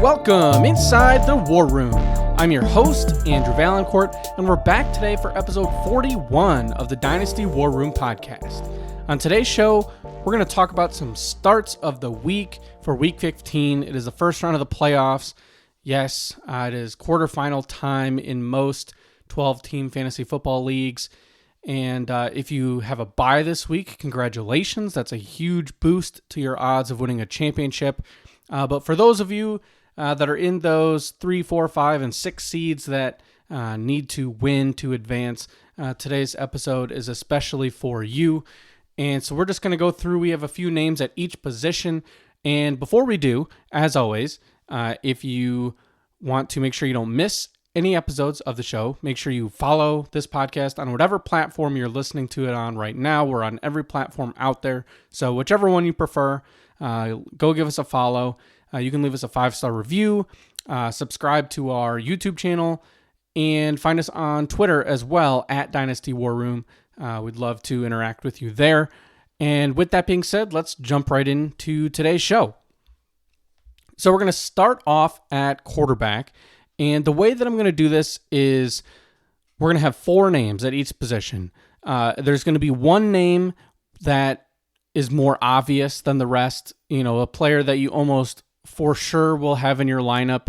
Welcome inside the War Room. I'm your host, Andrew Valancourt, and we're back today for episode 41 of the Dynasty War Room podcast. On today's show, we're going to talk about some starts of the week for week 15. It is the first round of the playoffs. Yes, it is quarterfinal time in most 12-team fantasy football leagues. And if you have a bye this week, congratulations. That's a huge boost to your odds of winning a championship. But for those of you that are in those 3, 4, 5, and 6 seeds that need to win to advance, today's episode is especially for you. And so we're just going to go through. We have a few names at each position. And before we do, as always, if you want to make sure you don't miss any episodes of the show, make sure you follow this podcast on whatever platform you're listening to it on right now. We're on every platform out there. So whichever one you prefer, go give us a follow. You can leave us a 5-star review, subscribe to our YouTube channel, and find us on Twitter as well at Dynasty War Room. We'd love to interact with you there. And with that being said, let's jump right into today's show. So we're going to start off at quarterback. And the way that I'm going to do this is we're going to have 4 names at each position. There's going to be one name that is more obvious than the rest, a player that you almost for sure will have in your lineup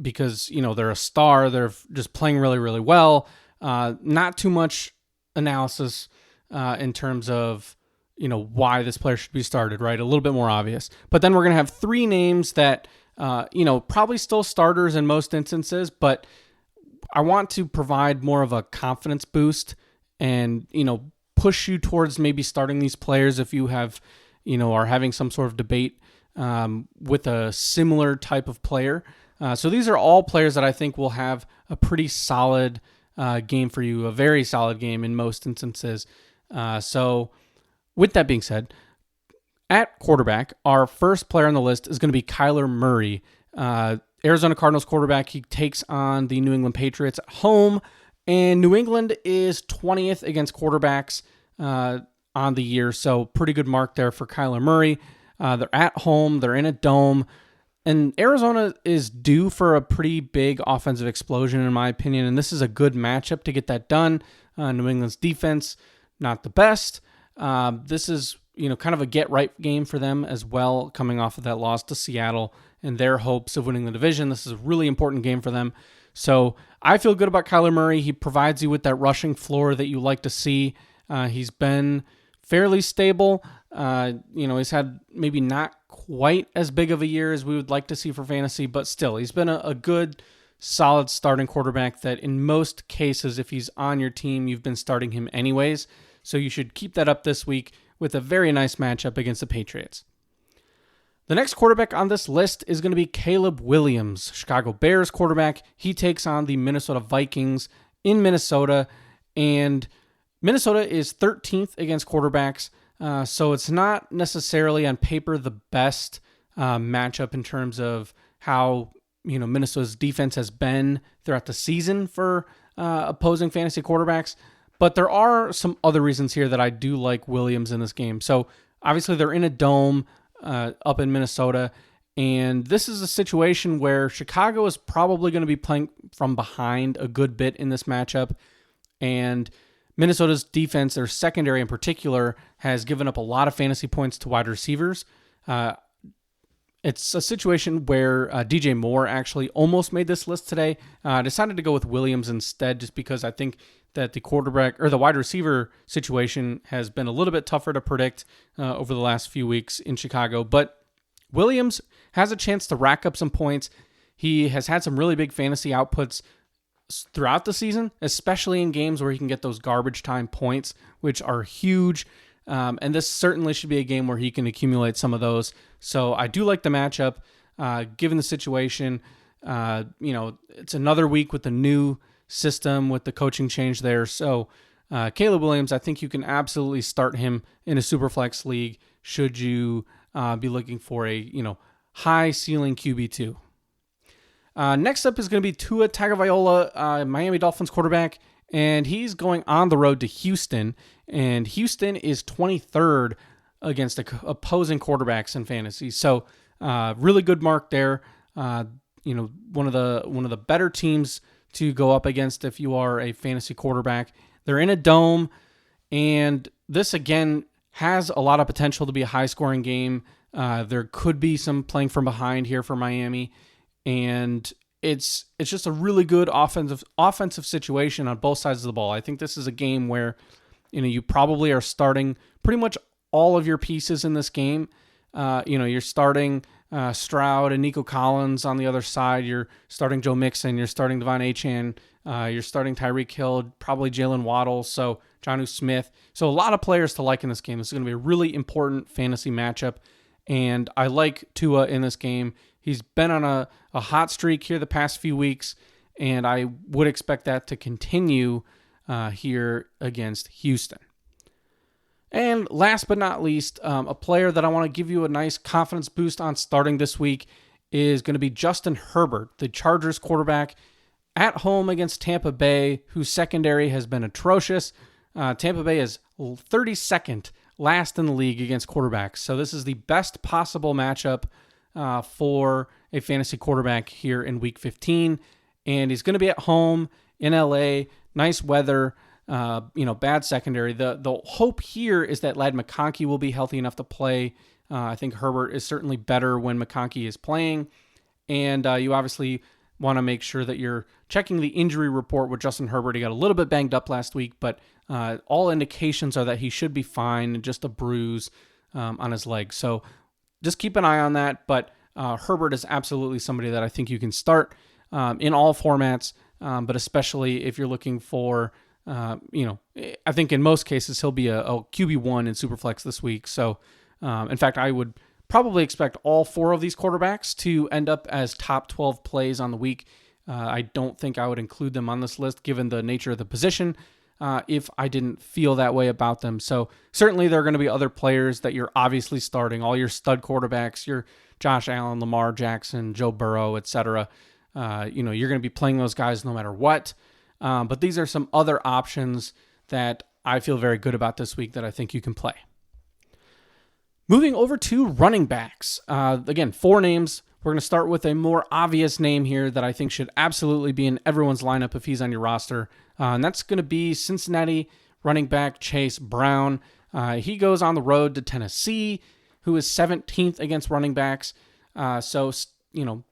because, they're a star. They're just playing really, really well. Not too much analysis in terms of, why this player should be started, right? A little bit more obvious. But then we're going to have 3 names that, probably still starters in most instances, but I want to provide more of a confidence boost and, push you towards maybe starting these players if you have, are having some sort of debate with a similar type of player. So these are all players that I think will have a pretty solid game for you, a very solid game in most instances. So with that being said, at quarterback, our first player on the list is going to be Kyler Murray. Arizona Cardinals quarterback. He takes on the New England Patriots at home, and New England is 20th against quarterbacks on the year, so pretty good mark there for Kyler Murray. They're at home, they're in a dome, and Arizona is due for a pretty big offensive explosion, in my opinion, and this is a good matchup to get that done. New England's defense, not the best. This is kind of a get-right game for them as well, coming off of that loss to Seattle and their hopes of winning the division. This is a really important game for them. So I feel good about Kyler Murray. He provides you with that rushing floor that you like to see. He's been fairly stable. He's had maybe not quite as big of a year as we would like to see for fantasy, but still, he's been a good, solid starting quarterback that in most cases, if he's on your team, you've been starting him anyways. So you should keep that up this week with a very nice matchup against the Patriots. The next quarterback on this list is going to be Caleb Williams, Chicago Bears quarterback. He takes on the Minnesota Vikings in Minnesota, and Minnesota is 13th against quarterbacks, so it's not necessarily on paper the best matchup in terms of how Minnesota's defense has been throughout the season for opposing fantasy quarterbacks. But there are some other reasons here that I do like Williams in this game. So obviously they're in a dome up in Minnesota, and this is a situation where Chicago is probably going to be playing from behind a good bit in this matchup, and Minnesota's defense, their secondary in particular, has given up a lot of fantasy points to wide receivers. It's a situation where DJ Moore actually almost made this list today. I decided to go with Williams instead just because I think that the quarterback or the wide receiver situation has been a little bit tougher to predict over the last few weeks in Chicago. But Williams has a chance to rack up some points. He has had some really big fantasy outputs throughout the season, especially in games where he can get those garbage time points, which are huge. And this certainly should be a game where he can accumulate some of those. So I do like the matchup, given the situation. It's another week with the new system with the coaching change there. So Caleb Williams, I think you can absolutely start him in a Superflex league should you be looking for a high ceiling QB2. Next up is going to be Tua Tagovailoa, Miami Dolphins quarterback, and he's going on the road to Houston, and Houston is 23rd against opposing quarterbacks in fantasy. So really good mark there. one of the better teams to go up against if you are a fantasy quarterback. They're in a dome, and this again has a lot of potential to be a high-scoring game. There could be some playing from behind here for Miami, and it's just a really good offensive situation on both sides of the ball. I think this is a game where you probably are starting pretty much all of your pieces in this game. You're starting Stroud and Nico Collins on the other side. You're starting Joe Mixon. You're starting Devon Achane. You're starting Tyreek Hill, probably Jalen Waddle, so Jonnu Smith. So a lot of players to like in this game. This is going to be a really important fantasy matchup, and I like Tua in this game. He's been on a hot streak here the past few weeks, and I would expect that to continue here against Houston. And last but not least, a player that I want to give you a nice confidence boost on starting this week is going to be Justin Herbert, the Chargers quarterback, at home against Tampa Bay, whose secondary has been atrocious. Tampa Bay is 32nd last in the league against quarterbacks. So this is the best possible matchup for a fantasy quarterback here in Week 15. And he's going to be at home in LA, nice weather, bad secondary. The hope here is that Ladd McConkey will be healthy enough to play. I think Herbert is certainly better when McConkey is playing. And you obviously want to make sure that you're checking the injury report with Justin Herbert. He got a little bit banged up last week, but all indications are that he should be fine, just a bruise on his leg. So just keep an eye on that. But Herbert is absolutely somebody that I think you can start in all formats, but especially if you're looking for, I think in most cases he'll be a QB1 in Superflex this week. So, in fact, I would probably expect all four of these quarterbacks to end up as top 12 plays on the week. I don't think I would include them on this list given the nature of the position if I didn't feel that way about them. So certainly there are going to be other players that you're obviously starting, all your stud quarterbacks, your Josh Allen, Lamar Jackson, Joe Burrow, etc. You're going to be playing those guys no matter what. But these are some other options that I feel very good about this week that I think you can play. Moving over to running backs. Again, 4 names. We're going to start with a more obvious name here that I think should absolutely be in everyone's lineup if he's on your roster. And that's going to be Cincinnati running back Chase Brown. He goes on the road to Tennessee, who is 17th against running backs. So,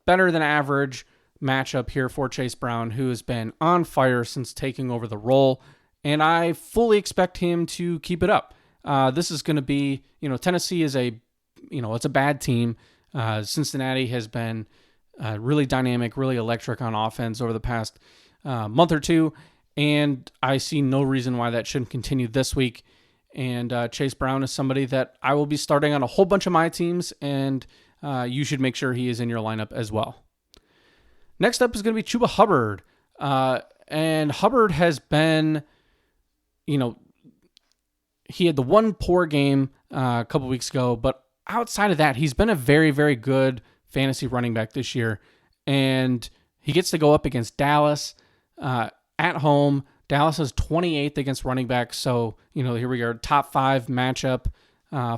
better than average matchup here for Chase Brown, who has been on fire since taking over the role. And I fully expect him to keep it up. This is going to be, Tennessee is it's a bad team. Cincinnati has been really dynamic, really electric on offense over the past month or two, and I see no reason why that shouldn't continue this week. And Chase Brown is somebody that I will be starting on a whole bunch of my teams, and you should make sure he is in your lineup as well. Next up is going to be Chuba Hubbard, and Hubbard has been, he had the one poor game a couple weeks ago, but outside of that, he's been a very, very good fantasy running back this year. And he gets to go up against Dallas at home. Dallas is 28th against running backs. So, here we are, top 5 matchup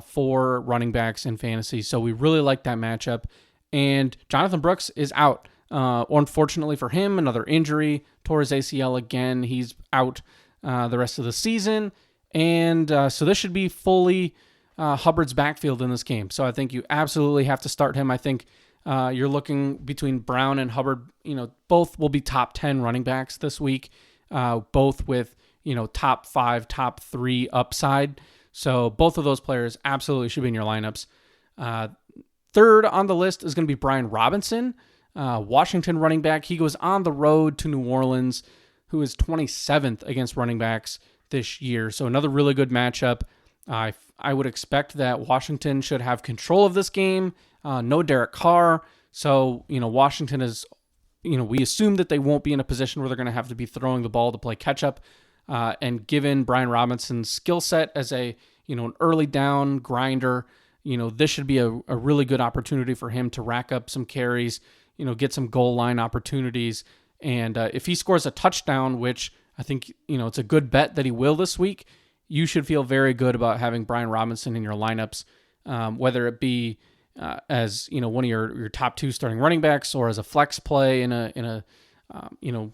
for running backs in fantasy. So we really like that matchup. And Jonathan Brooks is out. Unfortunately for him, another injury, tore his ACL again. He's out the rest of the season. And so this should be fully Hubbard's backfield in this game. So I think you absolutely have to start him. I think you're looking between Brown and Hubbard, both will be top 10 running backs this week, both with, top 5, top 3 upside. So both of those players absolutely should be in your lineups. Third on the list is going to be Brian Robinson, Washington running back. He goes on the road to New Orleans, who is 27th against running backs this year. So another really good matchup. I would expect that Washington should have control of this game. No Derek Carr. So, Washington is, we assume that they won't be in a position where they're going to have to be throwing the ball to play catch up. And given Brian Robinson's skill set as an early down grinder, this should be a really good opportunity for him to rack up some carries, get some goal line opportunities. And if he scores a touchdown, which I think, it's a good bet that he will this week, you should feel very good about having Brian Robinson in your lineups, whether it be, as one of your top 2 starting running backs, or as a flex play in a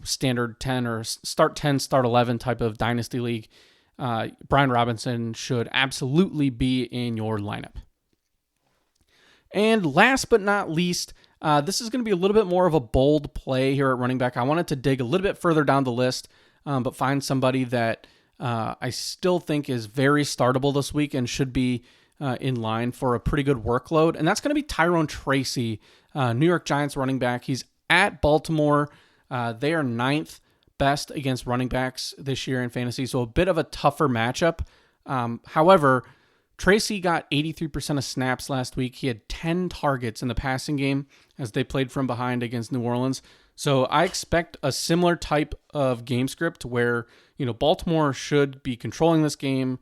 standard 10 or start 10, start 11 type of dynasty league, Brian Robinson should absolutely be in your lineup. And last but not least, this is going to be a little bit more of a bold play here at running back. I wanted to dig a little bit further down the list, but find somebody that I still think is very startable this week and should be in line for a pretty good workload. And that's going to be Tyrone Tracy, New York Giants running back. He's at Baltimore. They are 9th best against running backs this year in fantasy, so a bit of a tougher matchup. However, Tracy got 83% of snaps last week. He had 10 targets in the passing game as they played from behind against New Orleans. So I expect a similar type of game script where, Baltimore should be controlling this game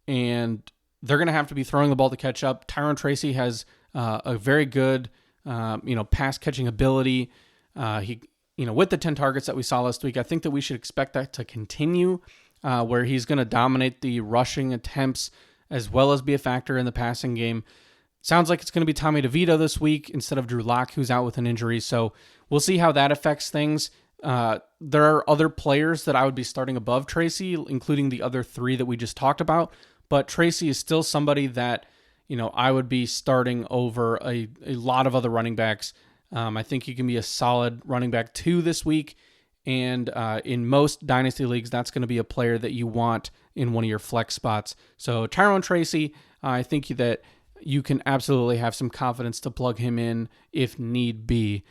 and they're going to have to be throwing the ball to catch up. Tyrone Tracy has a very good, pass catching ability. With the 10 targets that we saw last week, I think that we should expect that to continue, where he's going to dominate the rushing attempts as well as be a factor in the passing game. Sounds like it's going to be Tommy DeVito this week instead of Drew Lock, who's out with an injury. So we'll see how that affects things. There are other players that I would be starting above Tracy, including the other 3 that we just talked about. But Tracy is still somebody that, I would be starting over a lot of other running backs. I think he can be a solid running back 2 this week. And in most dynasty leagues, that's going to be a player that you want in one of your flex spots. So Tyrone Tracy, I think that you can absolutely have some confidence to plug him in if need be,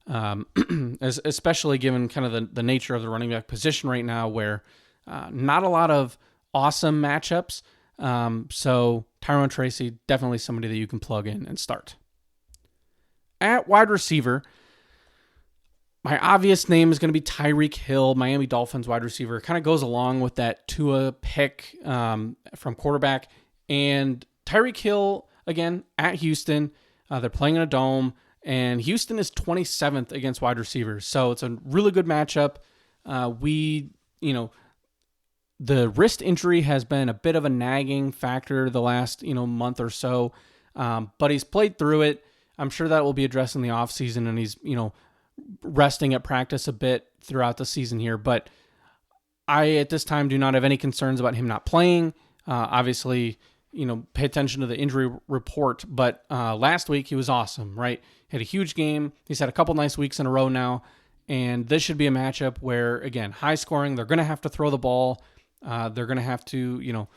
especially given kind of the nature of the running back position right now, where not a lot of awesome matchups. So Tyrone Tracy, definitely somebody that you can plug in and start. At wide receiver, my obvious name is going to be Tyreek Hill, Miami Dolphins wide receiver. Kind of goes along with that Tua pick from quarterback. And Tyreek Hill, again, at Houston. They're playing in a dome. And Houston is 27th against wide receivers. So it's a really good matchup. The wrist injury has been a bit of a nagging factor the last, month or so. But he's played through it. I'm sure that will be addressed in the offseason, and he's, resting at practice a bit throughout the season here. But I, at this time, do not have any concerns about him not playing. Obviously, pay attention to the injury report. But last week, he was awesome, right? He had a huge game. He's had a couple nice weeks in a row now. And this should be a matchup where, again, high scoring. They're going to have to throw the ball. They're going to have to,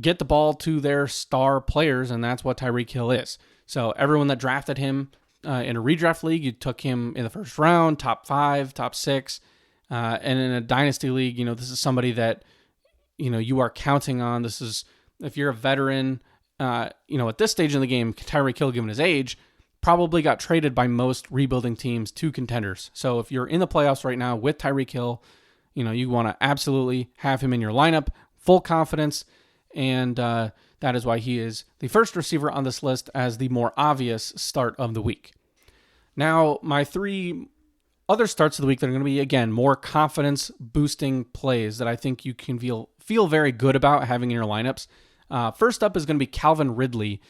get the ball to their star players, and that's what Tyreek Hill is. So everyone that drafted him in a redraft league, you took him in the first round, top 5, top 6. And in a dynasty league, this is somebody that, you are counting on. This is, if you're a veteran, at this stage in the game, Tyreek Hill, given his age, probably got traded by most rebuilding teams to contenders. So if you're in the playoffs right now with Tyreek Hill, you want to absolutely have him in your lineup, full confidence. And that is why he is the first receiver on this list as the more obvious start of the week. Now, my 3 other starts of the week that are going to be, again, more confidence-boosting plays that I think you can feel very good about having in your lineups. First up is going to be Calvin Ridley,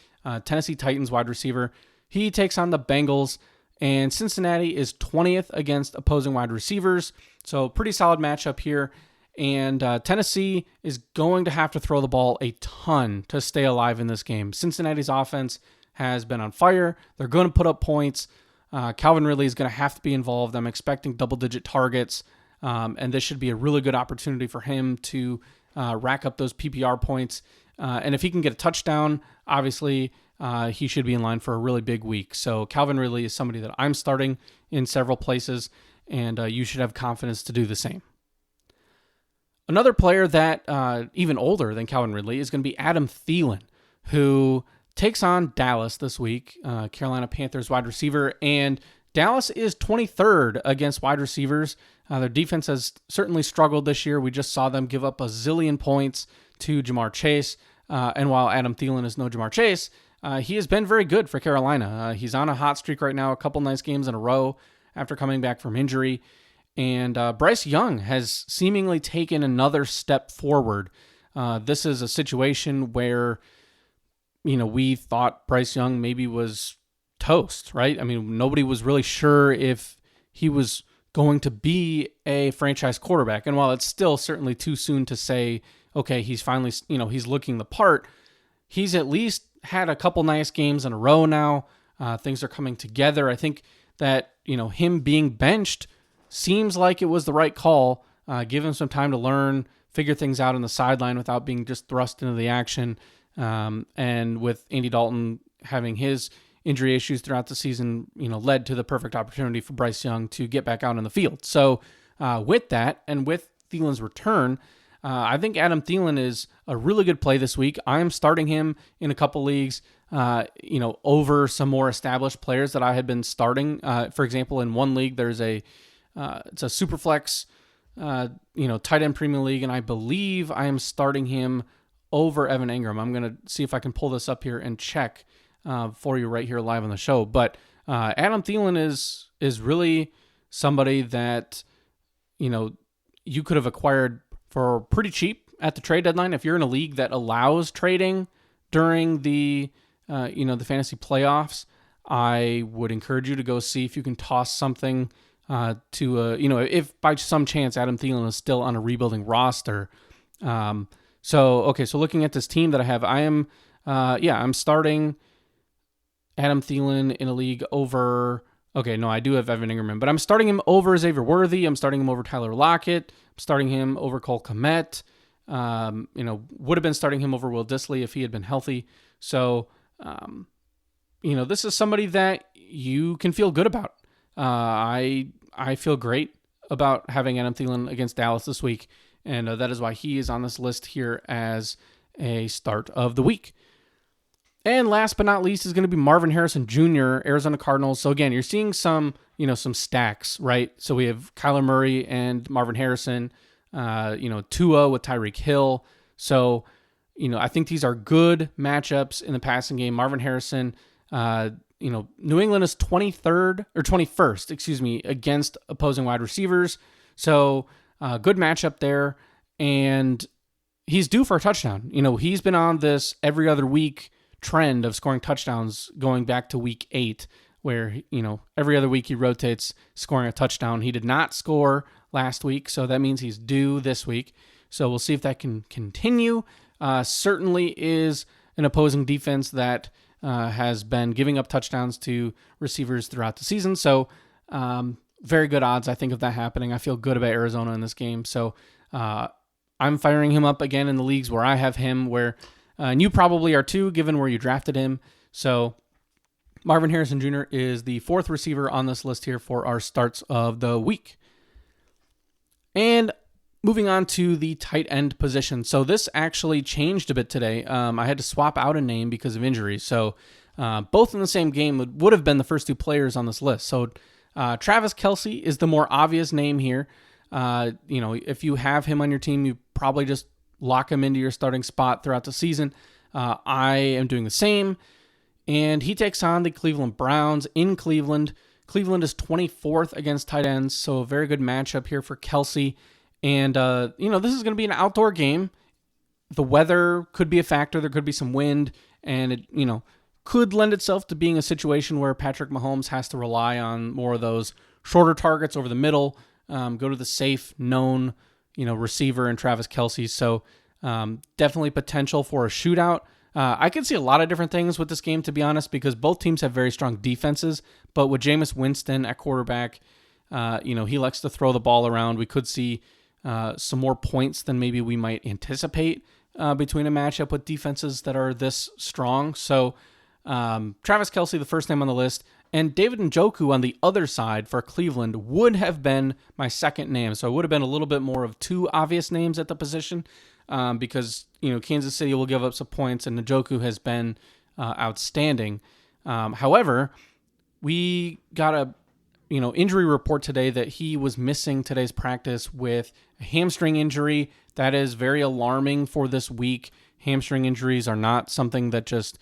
Tennessee Titans wide receiver. He takes on the Bengals, and Cincinnati is 20th against opposing wide receivers. So pretty solid matchup here. And Tennessee is going to have to throw the ball a ton to stay alive in this game. Cincinnati's offense has been on fire. They're going to put up points. Calvin Ridley is going to have to be involved. I'm expecting double-digit targets, and this should be a really good opportunity for him to rack up those PPR points. And if he can get a touchdown, obviously he should be in line for a really big week. So Calvin Ridley is somebody that I'm starting in several places, and you should have confidence to do the same. Another player that even older than Calvin Ridley is going to be Adam Thielen, who takes on Dallas this week, Carolina Panthers wide receiver, and Dallas is 23rd against wide receivers. Their defense has certainly struggled this year. We just saw them give up a zillion points to Jamar Chase, and while Adam Thielen is no Jamar Chase, he has been very good for Carolina. He's on a hot streak right now, a couple nice games in a row after coming back from injury. And Bryce Young has seemingly taken another step forward. This is a situation where we thought Bryce Young maybe was toast, right? I mean, nobody was really sure if he was going to be a franchise quarterback. And while it's still certainly too soon to say, okay, he's finally, he's looking the part, he's at least had a couple nice games in a row now. Things are coming together. I think that, him being benched seems like it was the right call. Give him some time to learn, figure things out on the sideline without being just thrust into the action. And with Andy Dalton having his injury issues throughout the season, led to the perfect opportunity for Bryce Young to get back out in the field. So with that, and with Thielen's return, I think Adam Thielen is a really good play this week. I'm starting him in a couple leagues, over some more established players that I had been starting. For example, in one league, there's it's a Superflex, tight end premium league, and I believe I am starting him over Evan Ingram. I'm going to see if I can pull this up here and check for you right here live on the show. But Adam Thielen is really somebody that, you could have acquired for pretty cheap at the trade deadline. If you're in a league that allows trading during the fantasy playoffs, I would encourage you to go see if you can toss something if by some chance Adam Thielen is still on a rebuilding roster. So looking at this team that I have, I'm starting Adam Thielen in a league over. Okay, no, I do have Evan Ingram, but I'm starting him over Xavier Worthy. I'm starting him over Tyler Lockett. I'm starting him over Cole Kmet. Would have been starting him over Will Dissly if he had been healthy. So, this is somebody that you can feel good about. I feel great about having Adam Thielen against Dallas this week, and that is why he is on this list here as a start of the week. And last but not least is going to be Marvin Harrison Jr., Arizona Cardinals. So again, you're seeing some stacks, right? So we have Kyler Murray and Marvin Harrison, Tua with Tyreek Hill. So, I think these are good matchups in the passing game. Marvin Harrison, New England is 21st, against opposing wide receivers. So, good matchup there. And he's due for a touchdown. He's been on this every other week trend of scoring touchdowns going back to week 8, where, every other week he rotates scoring a touchdown. He did not score last week, so that means he's due this week. So we'll see if that can continue. Certainly is an opposing defense that has been giving up touchdowns to receivers throughout the season. So very good odds, I think, of that happening. I feel good about Arizona in this game. So I'm firing him up again in the leagues where I have him, and you probably are too, given where you drafted him. So Marvin Harrison Jr. is the 4th receiver on this list here for our starts of the week. And moving on to the tight end position. So this actually changed a bit today. I had to swap out a name because of injuries. So both in the same game would have been the first 2 players on this list. So Travis Kelce is the more obvious name here. If you have him on your team, you probably just lock him into your starting spot throughout the season. I am doing the same. And he takes on the Cleveland Browns in Cleveland. Cleveland is 24th against tight ends, so a very good matchup here for Kelce. And, this is going to be an outdoor game. The weather could be a factor. There could be some wind, and it, could lend itself to being a situation where Patrick Mahomes has to rely on more of those shorter targets over the middle, go to the safe, known, receiver in Travis Kelce. So definitely potential for a shootout. I could see a lot of different things with this game, to be honest, because both teams have very strong defenses. But with Jameis Winston at quarterback, he likes to throw the ball around. We could see some more points than maybe we might anticipate between a matchup with defenses that are this strong. So Travis Kelce, the first name on the list, and David Njoku on the other side for Cleveland would have been my second name. So it would have been a little bit more of 2 obvious names at the position because, Kansas City will give up some points and Njoku has been outstanding. However, we got a injury report today that he was missing today's practice with a hamstring injury. That is very alarming for this week. Hamstring injuries are not something that just,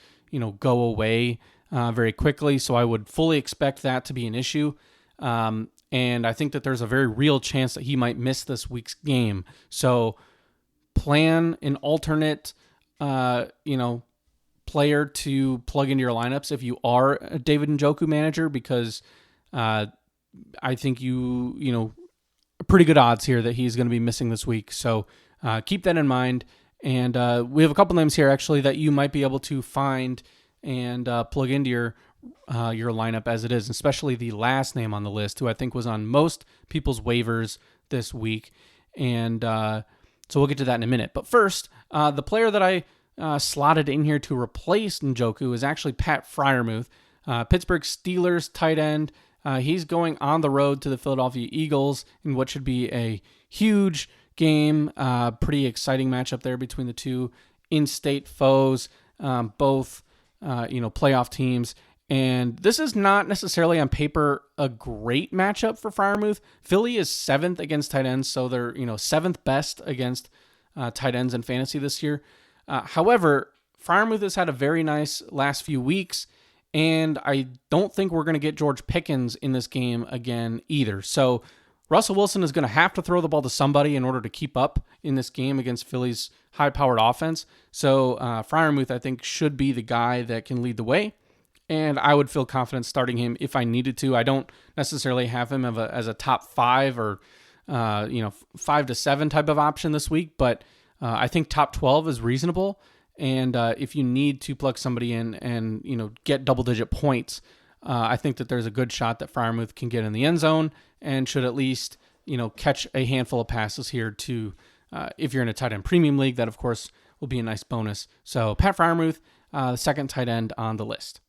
go away very quickly. So I would fully expect that to be an issue. And I think that there's a very real chance that he might miss this week's game. So plan an alternate, player to plug into your lineups if you are a David Njoku manager, because I think pretty good odds here that he's going to be missing this week. So keep that in mind. And we have a couple names here actually that you might be able to find and plug into your lineup as it is, especially the last name on the list, who I think was on most people's waivers this week. And so we'll get to that in a minute. But first, the player that I slotted in here to replace Njoku is actually Pat Freiermuth, Pittsburgh Steelers tight end. He's going on the road to the Philadelphia Eagles in what should be a huge game. Pretty exciting matchup there between the two in-state foes, both playoff teams. And this is not necessarily on paper a great matchup for Freiermuth. Philly is 7th against tight ends, so they're 7th best against tight ends in fantasy this year. However, Freiermuth has had a very nice last few weeks, and I don't think we're going to get George Pickens in this game again either. So Russell Wilson is going to have to throw the ball to somebody in order to keep up in this game against Philly's high-powered offense. So Freiermuth, I think, should be the guy that can lead the way, and I would feel confident starting him if I needed to. I don't necessarily have him as a top 5 or 5 to 7 type of option this week, but I think top 12 is reasonable. And if you need to plug somebody in and get double-digit points, I think that there's a good shot that Freiermuth can get in the end zone and should at least catch a handful of passes here to if you're in a tight end premium league. That of course will be a nice bonus. So Pat Freiermuth, the second tight end on the list.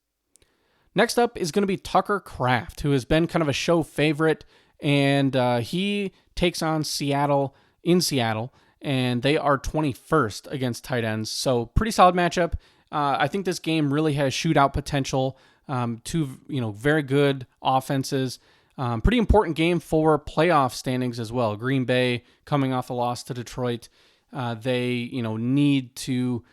Next up is going to be Tucker Kraft, who has been kind of a show favorite, and he takes on Seattle in Seattle, and they are 21st against tight ends. So pretty solid matchup. I think this game really has shootout potential. Two very good offenses. Pretty important game for playoff standings as well. Green Bay coming off a loss to Detroit. They need to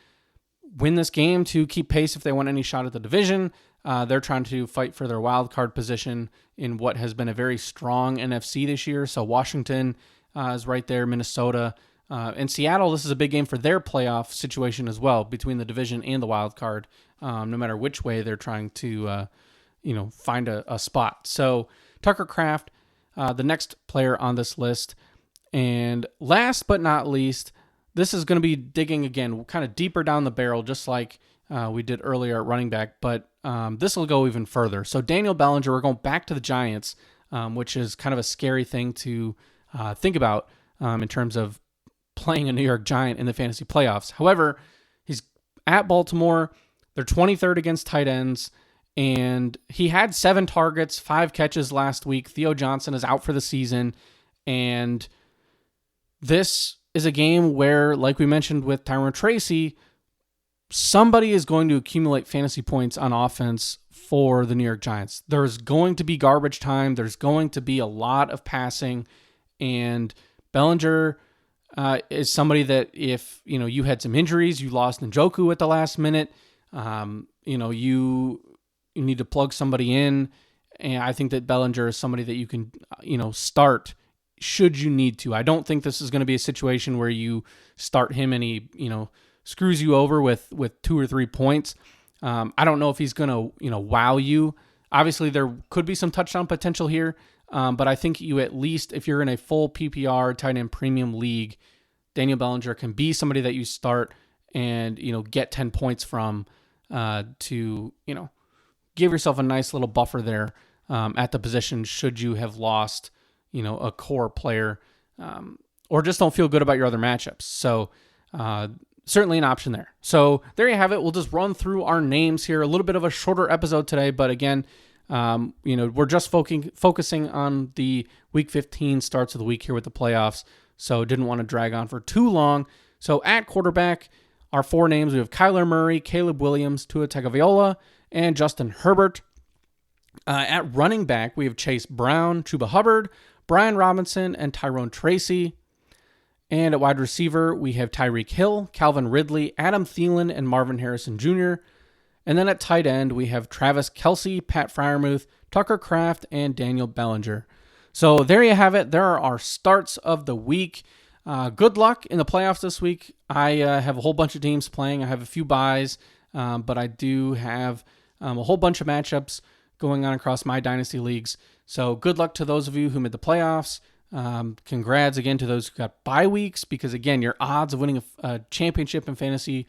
win this game to keep pace if they want any shot at the division. They're trying to fight for their wild card position in what has been a very strong NFC this year. So Washington is right there, Minnesota, and Seattle. This is a big game for their playoff situation as well, between the division and the wild card. No matter which way they're trying to, find a spot. So Tucker Kraft, the next player on this list, and last but not least, this is going to be digging again, kind of deeper down the barrel, just like we did earlier at running back, but this will go even further. So Daniel Bellinger, we're going back to the Giants, which is kind of a scary thing to think about in terms of playing a New York Giant in the fantasy playoffs. However, he's at Baltimore. They're 23rd against tight ends, and he had 7 targets, 5 catches last week. Theo Johnson is out for the season, and this is a game where, like we mentioned with Tyrone Tracy, somebody is going to accumulate fantasy points on offense for the New York Giants. There's going to be garbage time. There's going to be a lot of passing, and Bellinger is somebody that if you had some injuries, you lost Njoku at the last minute, you need to plug somebody in, and I think that Bellinger is somebody that you can start should you need to. I don't think this is going to be a situation where you start him and he screws you over with 2 or 3 points. I don't know if he's going to wow you. Obviously, there could be some touchdown potential here, but I think you at least, if you're in a full PPR tight end premium league, Daniel Bellinger can be somebody that you start and get 10 points from to give yourself a nice little buffer there at the position should you have lost a core player or just don't feel good about your other matchups. So certainly an option there. So there you have it. We'll just run through our names here. A little bit of a shorter episode today, but again, we're just focusing on the Week 15 starts of the week here with the playoffs, so didn't want to drag on for too long. So at quarterback, our 4 names, we have Kyler Murray, Caleb Williams, Tua Tagovailoa, and Justin Herbert. At running back, we have Chase Brown, Chuba Hubbard, Brian Robinson, and Tyrone Tracy. And at wide receiver, we have Tyreek Hill, Calvin Ridley, Adam Thielen, and Marvin Harrison Jr. And then at tight end, we have Travis Kelce, Pat Freiermuth, Tucker Kraft, and Daniel Bellinger. So there you have it. There are our starts of the week. Good luck in the playoffs this week. I have a whole bunch of teams playing. I have a few buys. but I do have a whole bunch of matchups going on across my Dynasty leagues. So good luck to those of you who made the playoffs. Congrats again to those who got bye weeks, because again, your odds of winning a championship in fantasy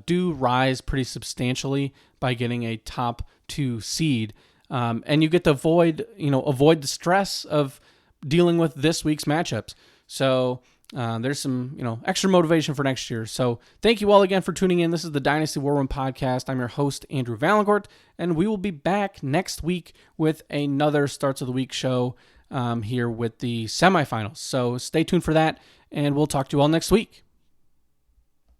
do rise pretty substantially by getting a top 2 seed. And you get to avoid the stress of dealing with this week's matchups. So there's some, extra motivation for next year. So thank you all again for tuning in. This is the Dynasty War Room Podcast. I'm your host, Andrew Valancourt, and we will be back next week with another Starts of the Week show here with the semifinals. So stay tuned for that, and we'll talk to you all next week.